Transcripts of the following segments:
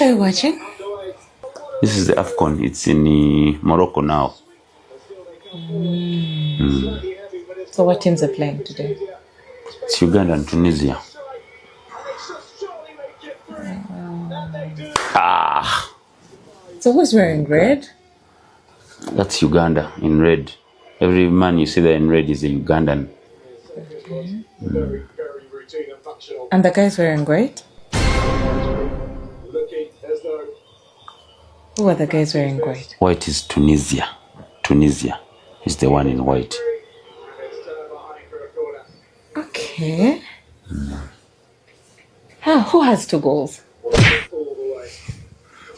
Are you watching? This is the AFCON. It's in Morocco now. So what teams are playing today? It's Uganda and Tunisia. So who's wearing red? That's Uganda in red. Every man you see there in red is a Ugandan. And the guy's wearing white? Who are the guys wearing white? White is Tunisia. Tunisia is the one in white. Okay. Who has 2 goals?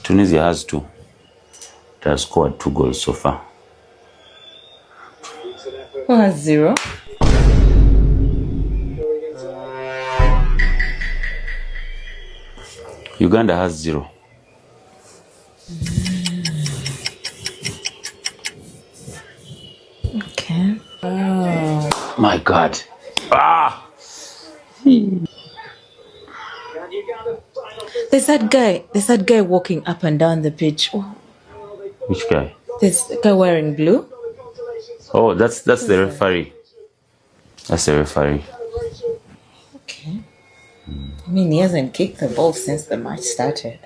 Tunisia has 2. It has scored 2 goals so far. Who has 0? Uganda has 0. Okay. Oh. My God. There's that guy walking up and down the pitch. Oh. Which guy? There's a guy wearing blue. Oh, that's the referee. That's the referee. Okay. I mean, he hasn't kicked the ball since the match started.